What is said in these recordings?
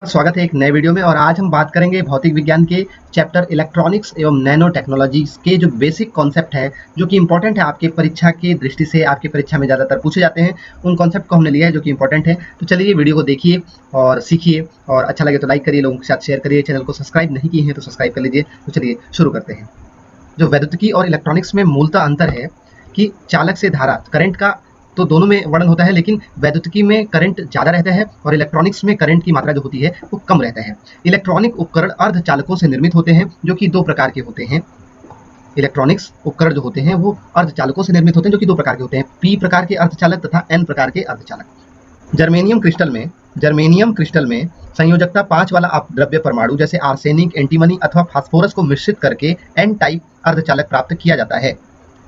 स्वागत है एक नए वीडियो में। और आज हम बात करेंगे भौतिक विज्ञान के चैप्टर इलेक्ट्रॉनिक्स एवं नैनो टेक्नोलॉजीज के जो बेसिक कॉन्सेप्ट है, जो कि इंपॉर्टेंट है आपके परीक्षा की दृष्टि से, आपकी परीक्षा में ज़्यादातर पूछे जाते हैं। उन कॉन्सेप्ट को हमने लिया है जो कि इंपॉर्टेंट है। तो चलिए वीडियो को देखिए और सीखिए, और अच्छा लगे तो लाइक करिए, लोगों के साथ शेयर करिए। चैनल को सब्सक्राइब नहीं किए हैं तो सब्सक्राइब कर लीजिए। तो चलिए शुरू करते हैं। जो वैद्युतिकी और इलेक्ट्रॉनिक्स में मूलतः अंतर है कि चालक से धारा, करंट का तो दोनों में वर्णन होता है, लेकिन वैद्युतिकी में करंट ज़्यादा रहता है और इलेक्ट्रॉनिक्स में करंट की मात्रा जो होती है वो कम रहता है। इलेक्ट्रॉनिक उपकरण अर्धचालकों से निर्मित होते हैं, जो कि दो प्रकार के होते हैं। इलेक्ट्रॉनिक्स उपकरण जो होते हैं वो अर्धचालकों से निर्मित होते हैं, जो कि दो प्रकार के होते हैं, पी प्रकार के अर्धचालक तथा एन प्रकार के अर्धचालक। जर्मेनियम क्रिस्टल में संयोजकता 5 वाला अपद्रव्य परमाणु जैसे आर्सेनिक, एंटीमनी अथवा फास्फोरस को मिश्रित करके एन टाइप अर्धचालक प्राप्त किया जाता है,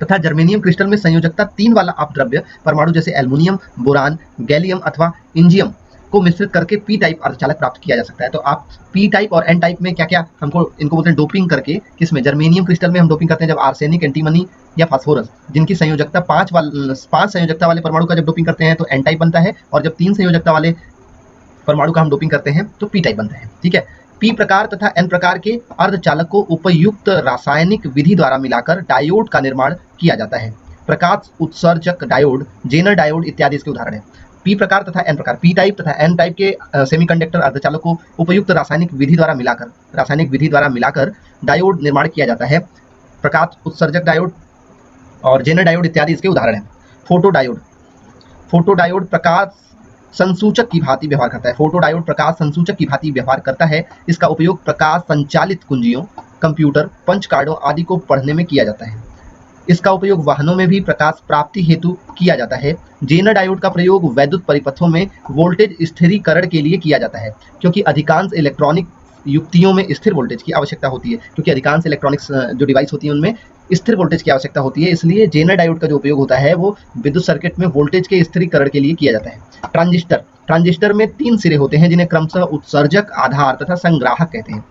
तथा जर्मेनियम क्रिस्टल में संयोजकता 3 वाला अपद्रव्य परमाणु जैसे एल्युमिनियम, बोरान, गैलियम अथवा इंजियम को मिश्रित करके पी टाइप अर्धचालक प्राप्त किया जा सकता है। तो आप पी टाइप और एन टाइप में क्या क्या हमको इनको बोलते हैं डोपिंग करके, किसमें जर्मेनियम क्रिस्टल में हम डोपिंग करते हैं जब आर्सेनिक, एंटीमनी या फास्फोरस जिनकी संयोजकता 5 संयोजकता वाले परमाणु का जब डोपिंग करते हैं तो एन टाइप बनता है, और जब 3 संयोजकता वाले परमाणु का हम डोपिंग करते हैं तो पी टाइप बनता है। ठीक है। पी प्रकार तथा एन प्रकार के अर्धचालक को उपयुक्त रासायनिक विधि द्वारा मिलाकर डायोड का निर्माण किया जाता है। प्रकाश उत्सर्जक डायोड, जेनर डायोड इत्यादि इसके उदाहरण हैं। पी प्रकार तथा एन प्रकार, पी टाइप तथा एन टाइप के सेमीकंडक्टर अर्धचालक को उपयुक्त रासायनिक विधि द्वारा मिलाकर डायोड निर्माण किया जाता है। प्रकाश उत्सर्जक डायोड और जेनर डायोड इत्यादि इसके उदाहरण हैं। फोटोडायोड प्रकाश संसूचक की भांति व्यवहार करता है। फोटोडायोड प्रकाश संसूचक की भांति व्यवहार करता है। इसका उपयोग प्रकाश संचालित कुंजियों, कंप्यूटर, पंच कार्डों आदि को पढ़ने में किया जाता है। इसका उपयोग वाहनों में भी प्रकाश प्राप्ति हेतु किया जाता है। जेनर डायोड का प्रयोग वैद्युत परिपथों में वोल्टेज स्थिरीकरण के लिए किया जाता है, क्योंकि अधिकांश इलेक्ट्रॉनिक युक्तियों में स्थिर वोल्टेज की आवश्यकता होती है, क्योंकि अधिकांश इलेक्ट्रॉनिक्स जो डिवाइस होती है उनमें स्थिर वोल्टेज की आवश्यकता होती है। इसलिए जेनर डायोड का जो उपयोग होता है वो विद्युत सर्किट में वोल्टेज के स्थिरीकरण के लिए किया जाता है। ट्रांजिस्टर में 3 सिरे होते हैं, जिन्हें क्रमशः उत्सर्जक, आधार तथा संग्राहक कहते हैं।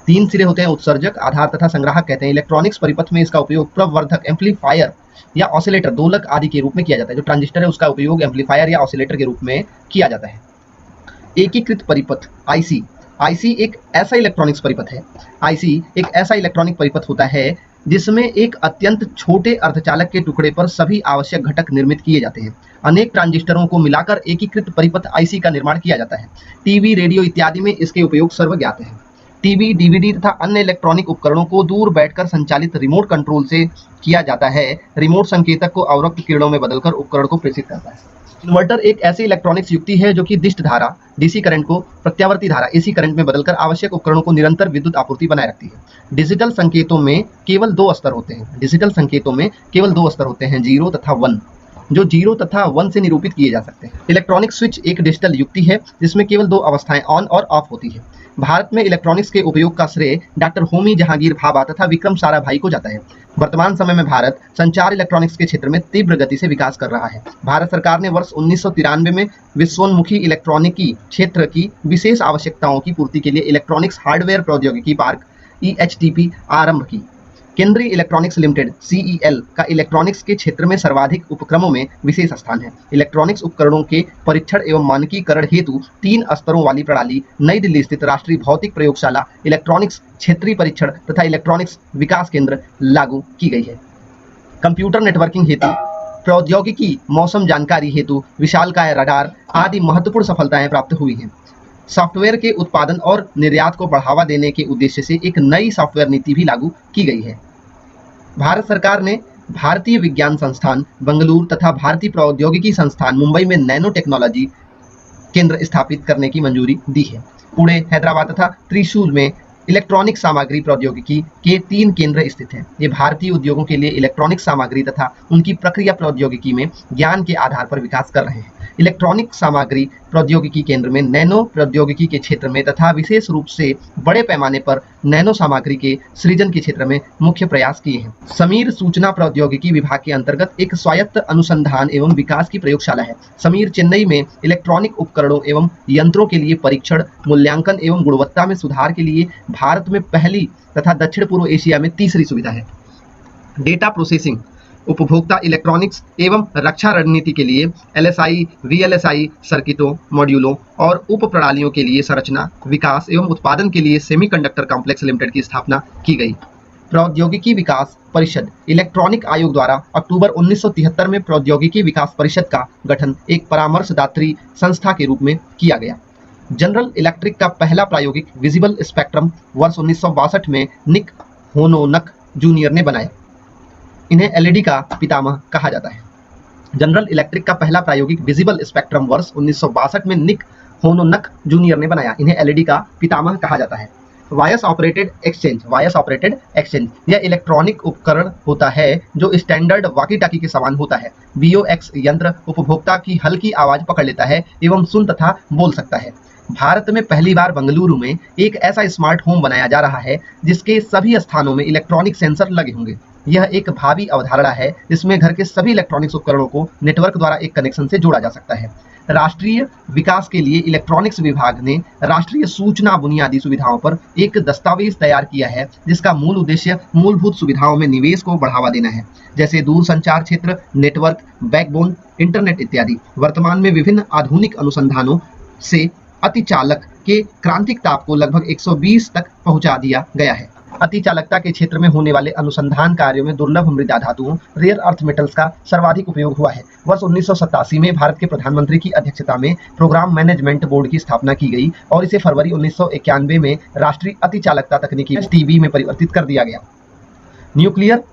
3 सिरे होते हैं, उत्सर्जक, आधार तथा संग्राहक कहते हैं। इलेक्ट्रॉनिक्स परिपथ में इसका उपयोग प्रवर्धक, एम्पलीफायर या ऑसिलेटर, दोलक आदि के रूप में किया जाता है। जो ट्रांजिस्टर है उसका उपयोग एम्पलीफायर या ऑसिलेटर के रूप में किया जाता है। एकीकृत परिपथ आईसी एक ऐसा इलेक्ट्रॉनिक्स परिपथ है। आईसी एक ऐसा इलेक्ट्रॉनिक परिपथ होता है जिसमें एक अत्यंत छोटे अर्धचालक के टुकड़े पर सभी आवश्यक घटक निर्मित किए जाते हैं। अनेक ट्रांजिस्टरों को मिलाकर एकीकृत परिपथ आईसी का निर्माण किया जाता है। टीवी, रेडियो इत्यादि में इसके उपयोग सर्वज्ञात है। टीवी, डीवीडी तथा अन्य इलेक्ट्रॉनिक उपकरणों को दूर बैठकर संचालित रिमोट कंट्रोल से किया जाता है। रिमोट संकेतक को अवरक्त किरणों में बदलकर उपकरण को प्रेषित करता है। इन्वर्टर एक ऐसी इलेक्ट्रॉनिक्स युक्ति है जो कि दिष्ट धारा, डीसी करंट को प्रत्यावर्ती धारा, एसी करंट में बदलकर आवश्यक उपकरणों को निरंतर विद्युत आपूर्ति बनाए रखती है। डिजिटल संकेतों में केवल 2 स्तर होते हैं, 0 तथा 1, जो 0 तथा 1 से निरूपित किए जा सकते हैं। इलेक्ट्रॉनिक स्विच एक डिजिटल युक्ति है जिसमें केवल 2 अवस्थाएं ऑन और ऑफ होती है। भारत में इलेक्ट्रॉनिक्स के उपयोग का श्रेय डॉक्टर होमी जहांगीर भाभा तथा विक्रम साराभाई को जाता है। वर्तमान समय में भारत संचार इलेक्ट्रॉनिक्स के क्षेत्र में तीव्र गति से विकास कर रहा है। भारत सरकार ने वर्ष 1993 में विश्वोन्मुखी इलेक्ट्रॉनिकी क्षेत्र की विशेष आवश्यकताओं की पूर्ति के लिए इलेक्ट्रॉनिक्स हार्डवेयर प्रौद्योगिकी पार्क EHTP आरंभ की। केंद्रीय इलेक्ट्रॉनिक्स लिमिटेड CEL का इलेक्ट्रॉनिक्स के क्षेत्र में सर्वाधिक उपक्रमों में विशेष स्थान है। इलेक्ट्रॉनिक्स उपकरणों के परीक्षण एवं मानकीकरण हेतु 3 स्तरों वाली प्रणाली नई दिल्ली स्थित राष्ट्रीय भौतिक प्रयोगशाला, इलेक्ट्रॉनिक्स क्षेत्रीय परीक्षण तथा इलेक्ट्रॉनिक्स विकास केंद्र लागू की गई है। कंप्यूटर नेटवर्किंग हेतु, प्रौद्योगिकी, मौसम जानकारी हेतु विशालकाय रडार आदि महत्वपूर्ण सफलताएं प्राप्त हुई हैं। सॉफ्टवेयर के उत्पादन और निर्यात को बढ़ावा देने के उद्देश्य से एक नई सॉफ्टवेयर नीति भी लागू की गई है। भारत सरकार ने भारतीय विज्ञान संस्थान बेंगलुरु तथा भारतीय प्रौद्योगिकी संस्थान मुंबई में नैनो टेक्नोलॉजी केंद्र स्थापित करने की मंजूरी दी है। पुणे, हैदराबाद तथा त्रिशूर में इलेक्ट्रॉनिक सामग्री प्रौद्योगिकी के 3 केंद्र स्थित हैं। ये भारतीय उद्योगों के लिए इलेक्ट्रॉनिक सामग्री तथा उनकी प्रक्रिया प्रौद्योगिकी में ज्ञान के आधार पर विकास कर रहे हैं। इलेक्ट्रॉनिक सामग्री प्रौद्योगिकी केंद्र में नैनो प्रौद्योगिकी के क्षेत्र में तथा विशेष रूप से बड़े पैमाने पर नैनो सामग्री के सृजन के क्षेत्र में मुख्य प्रयास किए हैं। समीर सूचना प्रौद्योगिकी विभाग के अंतर्गत एक स्वायत्त अनुसंधान एवं विकास की प्रयोगशाला है। समीर चेन्नई में इलेक्ट्रॉनिक उपकरणों एवं यंत्रों के लिए परीक्षण, मूल्यांकन एवं गुणवत्ता में सुधार के लिए भारत में पहली तथा दक्षिण पूर्व एशिया में तीसरी सुविधा है। डेटा प्रोसेसिंग उपभोक्ता इलेक्ट्रॉनिक्स एवं रक्षा रणनीति के लिए LSI, VLSI सर्किटों, मॉड्यूलों और उप प्रणालियों के लिए संरचना, विकास एवं उत्पादन के लिए सेमीकंडक्टर कॉम्प्लेक्स लिमिटेड की स्थापना की गई। प्रौद्योगिकी विकास परिषद इलेक्ट्रॉनिक आयोग द्वारा अक्टूबर 1973 में प्रौद्योगिकी विकास परिषद का गठन एक परामर्शदात्री संस्था के रूप में किया गया। जनरल इलेक्ट्रिक का पहला प्रायोगिक विजिबल स्पेक्ट्रम वर्ष 1962 में निक होनोनक जूनियर ने बनाया। इन्हें LED का पितामह कहा जाता है। जनरल इलेक्ट्रिक का पहला प्रायोगिक विजिबल स्पेक्ट्रम वर्ष 1962 में निक होनोनक जूनियर ने बनाया। इन्हें LED का पितामह कहा जाता है। वायस ऑपरेटेड एक्सचेंज यह इलेक्ट्रॉनिक उपकरण होता है जो स्टैंडर्ड वॉकी टॉकी के समान होता है। VOX यंत्र उपभोक्ता की हल्की आवाज पकड़ लेता है एवं सुन तथा बोल सकता है। भारत में पहली बार बेंगलुरु में एक ऐसा स्मार्ट होम बनाया जा रहा है जिसके सभी स्थानों में इलेक्ट्रॉनिक सेंसर लगे होंगे। यह एक भावी अवधारणा है जिसमें घर के सभी इलेक्ट्रॉनिक्स उपकरणों को नेटवर्क द्वारा एक कनेक्शन से जोड़ा जा सकता है। राष्ट्रीय विकास के लिए इलेक्ट्रॉनिक्स विभाग ने राष्ट्रीय सूचना बुनियादी सुविधाओं पर एक दस्तावेज तैयार किया है जिसका मूल उद्देश्य मूलभूत सुविधाओं में निवेश को बढ़ावा देना है, जैसे दूरसंचार क्षेत्र, नेटवर्क, बैकबोन, इंटरनेट इत्यादि। वर्तमान में विभिन्न आधुनिक अनुसंधानों से अतिचालक के क्रांतिक ताप को लगभग 120 तक पहुंचा दिया गया है। अतिचालकता के क्षेत्र में होने वाले अनुसंधान कार्यों में दुर्लभ मृदा धातुओं रेयर अर्थ मेटल्स का सर्वाधिक उपयोग हुआ है। वर्ष 1987 में भारत के प्रधानमंत्री की अध्यक्षता में प्रोग्राम मैनेजमेंट बोर्ड की स्थापना की गई और इसे फरवरी 1991 में राष्ट्रीय अतिचालकता तकनीकी STB में परिवर्तित कर दिया गया। न्यूक्लियर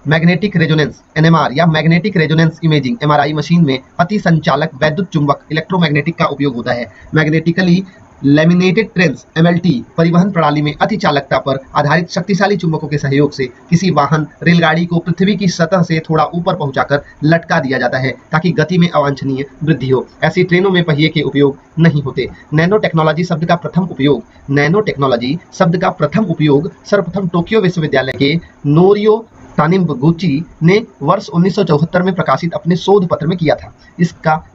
मैग्नेटिक रेजोनेंस NMR या magnetic resonance imaging MRI machine में अति संचालक वैद्युत चुंबक इलेक्ट्रोमैग्नेटिक का उपयोग होता है। मैग्नेटिकली लैमिनेटेड ट्रेंस MLT परिवहन प्रणाली में अतिचालकता पर आधारित शक्तिशाली चुंबकों के सहयोग से किसी वाहन, रेलगाड़ी को पृथ्वी की सतह से थोड़ा ऊपर पहुंचाकर लटका दिया जाता है ताकि गति में अवांछनीय वृद्धि हो। ऐसी ट्रेनों में पहिए के उपयोग नहीं होते। नैनो टेक्नोलॉजी शब्द का प्रथम उपयोग सर्वप्रथम टोक्यो विश्वविद्यालय के नोरियो तानिम्बुगुची ने वर्ष 1974 में प्रकाशित अपने शोध पत्र में किया था।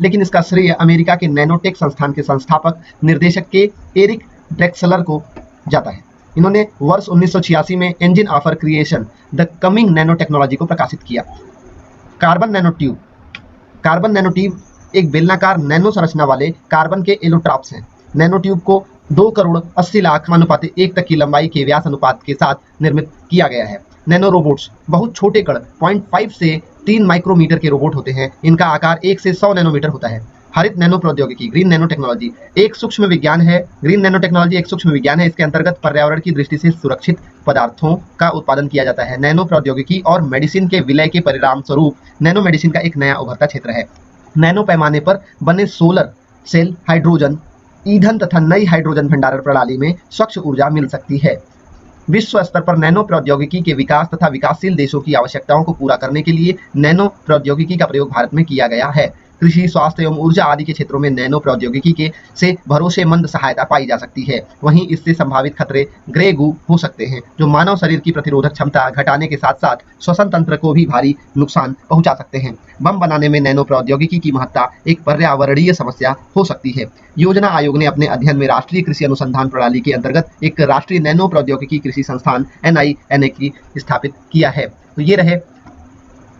लेकिन इसका श्रेय अमेरिका के नैनोटेक संस्थान के संस्थापक निर्देशक के एरिक ड्रेक्सलर को जाता है। इन्होंने वर्ष 1986 में engine of creation the coming nano technology को प्रकाशित किया। कार्बन नैनो ट्यूब एक बेलनाकार नैनो संरचना वाले कार्बन के एलोट्रॉप्स हैं। नैनो ट्यूब को 2 करोड़ 80 लाख अनुपात 1 तक की लंबाई के व्यास अनुपात के साथ निर्मित किया गया है। नैनो रोबोट्स बहुत छोटे कण 0.5 से 3 माइक्रोमीटर के रोबोट होते हैं। इनका आकार 1 से 100 नैनोमीटर होता है। हरित नैनो प्रौद्योगिकी ग्रीन नैनो टेक्नोलॉजी एक सूक्ष्म विज्ञान है। ग्रीन नैनो टेक्नोलॉजी एक सूक्ष्म विज्ञान है। इसके अंतर्गत पर्यावरण की दृष्टि से सुरक्षित पदार्थों का उत्पादन किया जाता है। नैनो प्रौद्योगिकी और मेडिसिन के विलय के परिणाम स्वरूप नैनो मेडिसिन का एक नया उभरता क्षेत्र है। नैनो पैमाने पर बने सोलर सेल हाइड्रोजन ईंधन तथा नई हाइड्रोजन भंडारण प्रणाली में स्वच्छ ऊर्जा मिल सकती है। विश्व स्तर पर नैनो प्रौद्योगिकी के विकास तथा विकासशील देशों की आवश्यकताओं को पूरा करने के लिए नैनो प्रौद्योगिकी का प्रयोग भारत में किया गया है। कृषि, स्वास्थ्य एवं ऊर्जा आदि के क्षेत्रों में नैनो प्रौद्योगिकी से भरोसेमंद सहायता पाई जा सकती है। वहीं इससे संभावित खतरे ग्रे गू हो सकते हैं जो मानव शरीर की प्रतिरोधक क्षमता घटाने के साथ साथ श्वसन तंत्र को भी भारी नुकसान पहुंचा सकते हैं। बम बनाने में नैनो प्रौद्योगिकी की महत्ता एक पर्यावरणीय समस्या हो सकती है। योजना आयोग ने अपने अध्ययन में राष्ट्रीय कृषि अनुसंधान प्रणाली के अंतर्गत एक राष्ट्रीय नैनो प्रौद्योगिकी कृषि संस्थान NINA की स्थापित किया है। तो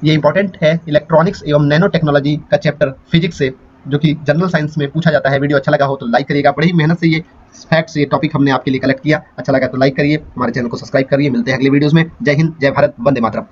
ये इंपॉर्टेंट है इलेक्ट्रॉनिक्स एवं नैनो टेक्नोलॉजी का चैप्टर फिजिक्स से, जो कि जनरल साइंस में पूछा जाता है। वीडियो अच्छा लगा हो तो लाइक करिएगा। बड़ी मेहनत से ये फैक्ट्स, ये टॉपिक हमने आपके लिए कलेक्ट किया। अच्छा लगा तो लाइक करिए, हमारे चैनल को सब्सक्राइब करिए। मिलते हैं अगले वीडियोस में। जय हिंद, जय भारत, वंदे मातरम।